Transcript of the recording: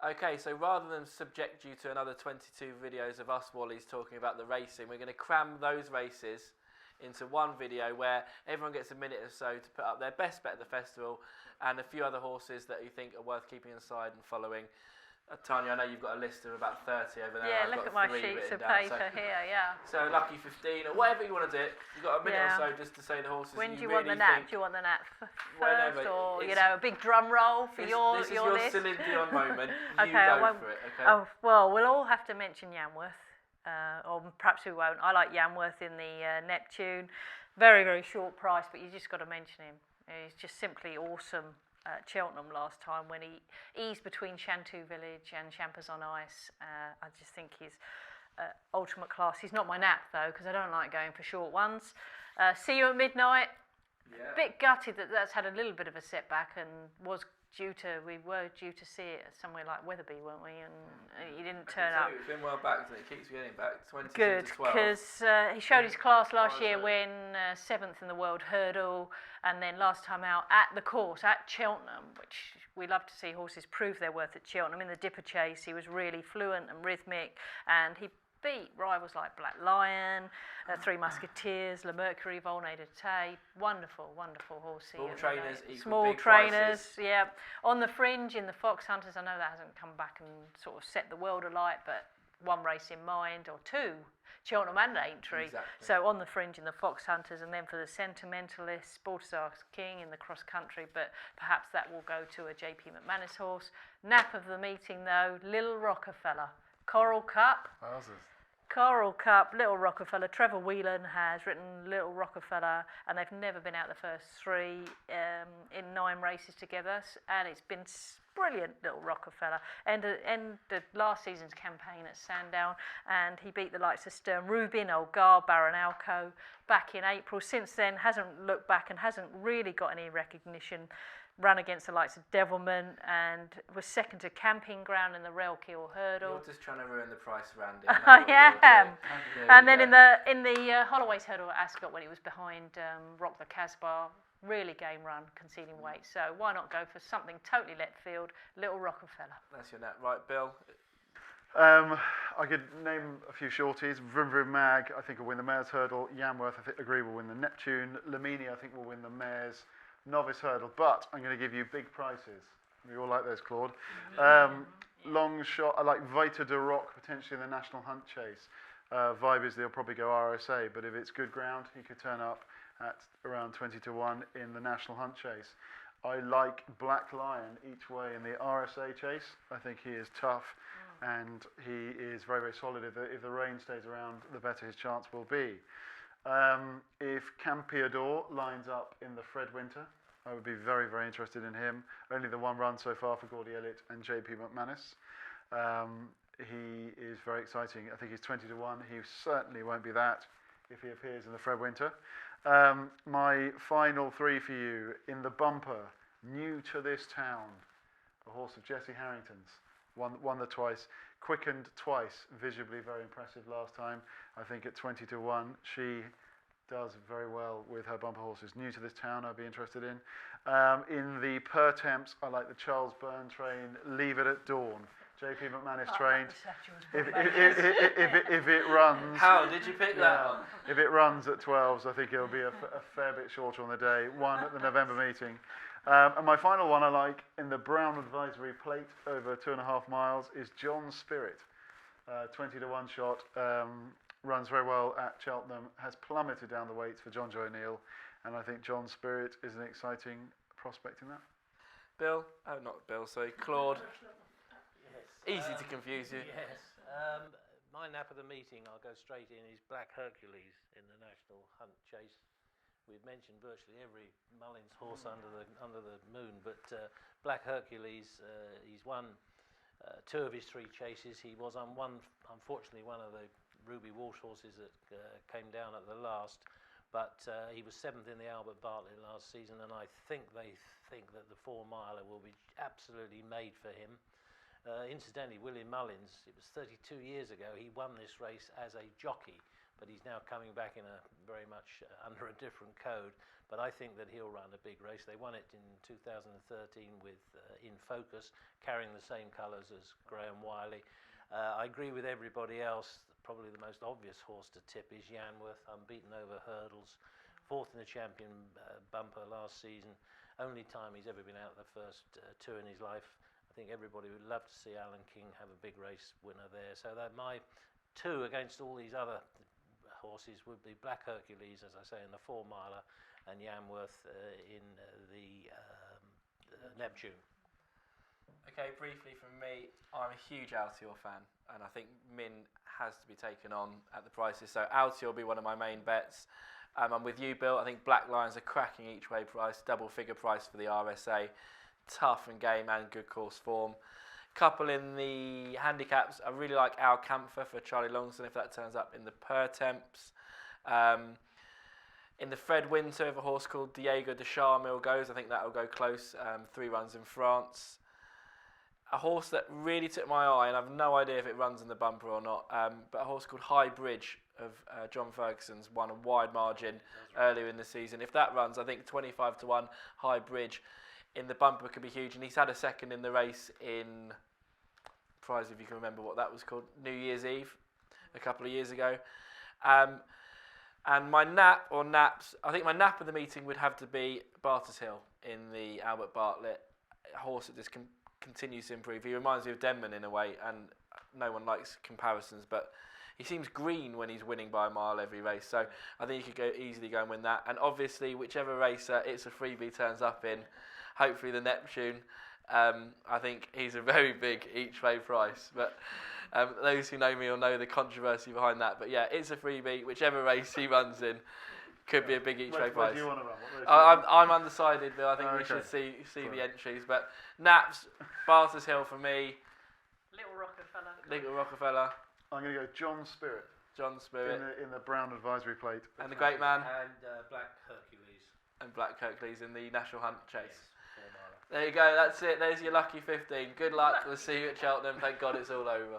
Okay, so rather than subject you to another 22 videos of us Wallies talking about the racing, we're going to cram those races into one video where everyone gets a minute or so to put up their best bet at the festival and a few other horses that you think are worth keeping aside and following. Tanya, I know you've got a list of about 30 over there. Yeah, look at my sheets of paper here, yeah. So lucky 15 or whatever you want to do. You've got a minute or so just to say the horses. When do you really want the nap? Do you want the nap first, or a big drum roll for your list? This is your Celine Dion moment. Okay, you go for it. Okay. Oh well, we'll all have to mention Yanworth, or perhaps we won't. I like Yanworth in the Neptune. Very, very short price, but you just got to mention him. He's just simply awesome. At Cheltenham last time when he eased between Chanteau Village and Champers on Ice. I just think he's ultimate class. He's not my nap though, because I don't like going for short ones. See You at Midnight. Yeah. Bit gutted that's had a little bit of a setback and we were due to see it somewhere like Wetherby, weren't we? And he didn't turn up. It's been well backed and it keeps getting back. 20 Good, to 12. because he showed his class last year when 7th in the World Hurdle, and then last time out at the course at Cheltenham, which we love to see horses prove their worth at Cheltenham. In the Dipper Chase, he was really fluent and rhythmic, and he beat rivals like BLAKLION, Three Musketeers, Le Mercury, Volnay de Tay. Wonderful, wonderful horsey. Small trainers equal small big trainers, prices. Yeah. On the fringe in the Fox Hunters, I know that hasn't come back and sort of set the world alight, but one race in mind, or two, Cheltenham and Aintree. Exactly. So on the fringe in the Fox Hunters, and then for the Sentimentalists, Balthazar's King in the cross country, but perhaps that will go to a JP McManus horse. Nap of the meeting though, Little Rockefeller. Coral Cup. Wowzers. Coral Cup, Little Rockefeller. Trevor Whelan has written Little Rockefeller, and they've never been out the first three in 9 races together, and it's been brilliant, Little Rockefeller. Ended last season's campaign at Sandown, and he beat the likes of Stern Rubin, Olgar, Baron Alco back in April. Since then, hasn't looked back and hasn't really got any recognition. Run against the likes of Devilman and was second to Camping Ground in the Railkill Hurdle. You're just trying to ruin the price, Randy. I am. And then in the Holloway's Hurdle at Ascot, when he was behind Rock the Casbah, really game run, conceding weight. So why not go for something totally left field, Little Rockefeller? That's your net, right, Bill? I could name a few shorties. Vroom Vroom Mag, I think, will win the Mares Hurdle. Yanworth, I agree, will win the Neptune. Lamini, I think, will win the Mares Novice Hurdle, but I'm going to give you big prices. We all like those, Claude. Long shot, I like Vita de Rock, potentially in the National Hunt Chase. Vibe is they'll probably go RSA, but if it's good ground, he could turn up at around 20 to 1 in the National Hunt Chase. I like BLAKLION each way in the RSA Chase. I think he is tough, and he is very, very solid. If the rain stays around, the better his chance will be. If Campeador lines up in the Fred Winter, I would be very, very interested in him. Only the one run so far for Gordy Elliott and JP McManus. He is very exciting. I think he's 20 to 1. He certainly won't be that if he appears in the Fred Winter. My final 3 for you in the bumper, New to This Town, a horse of Jessie Harrington's. Won the twice, quickened twice, visibly very impressive last time. I think at 20 to 1, she does very well with her bumper horses. New to This Town, I'd be interested in. In the per temps, I like the Charles Byrne train, Leave It at Dawn. JP McManus trained. If it runs. How did you pick that one? If it runs at 12s, I think it'll be a fair bit shorter on the day. One at the November meeting. And my final one I like in the Brown Advisory Plate over 2.5 miles is John Spirit. 20 to 1 shot, runs very well at Cheltenham, has plummeted down the weights for John Joe O'Neill, and I think John Spirit is an exciting prospect in that. Bill? Oh, not Bill, sorry, Claude. Yes. Easy to confuse you. Yes. My nap of the meeting, I'll go straight in, is Black Hercules in the National Hunt Chase. We've mentioned virtually every Mullins horse under the moon, but Black Hercules, he's won 2 of his 3 chases. He was on unfortunately one of the Ruby Walsh horses that came down at the last, but he was 7th in the Albert Bartlett last season, and I think they think that the 4-miler will be absolutely made for him. Incidentally, William Mullins, it was 32 years ago, he won this race as a jockey, but he's now coming back in a very much under a different code. But I think that he'll run a big race. They won it in 2013 with In Focus, carrying the same colours as Graham Wiley. I agree with everybody else. Probably the most obvious horse to tip is YANWORTH, unbeaten over hurdles, fourth in the champion bumper last season. Only time he's ever been out the first two in his life. I think everybody would love to see Alan King have a big race winner there. So that my two against all these other horses would be Black Hercules, as I say, in the 4-miler, and YANWORTH in the Neptune. Okay, briefly from me, I'm a huge Altior fan, and I think Min has to be taken on at the prices. So Altior will be one of my main bets. I'm with you, Bill. I think BLAKLION's a cracking each way price, double figure price for the RSA. Tough and game and good course form. Couple in the handicaps, I really like Alcantha for Charlie Longston if that turns up in the per temps. In the Fred Winter, if a horse called Diego de Charmille goes, I think that will go close. 3 runs in France. A horse that really took my eye, and I've no idea if it runs in the bumper or not, but a horse called High Bridge of John Ferguson's won a wide margin earlier in the season. If that runs, I think 25-1 High Bridge in the bumper could be huge, and he's had a second in the race in, prize if you can remember what that was called, New Year's Eve a couple of years ago. And my nap or naps, I think my nap of the meeting would have to be Barters Hill in the Albert Bartlett, a horse that just continues to improve. He reminds me of Denman in a way, and no one likes comparisons, but he seems green when he's winning by a mile every race, so I think he could easily go and win that. And obviously, whichever race It's a Freebie turns up in, hopefully the Neptune, I think he's a very big each way price, but those who know me will know the controversy behind that. But yeah, It's a Freebie, whichever race he runs in, could be a big each way price. Where do you want to run? I'm undecided, Bill. I think we should see the entries. But Naps, Barters Hill for me. Little Rockefeller. I'm going to go John Spirit. John Spirit. In the brown advisory plate. And the Great Man. And Black Hercules. And Black Hercules in the National Hunt Chase. Yes, 4-miler. There you go, that's it. There's your lucky 15. Good luck. We'll see you at Cheltenham. Thank God it's all over.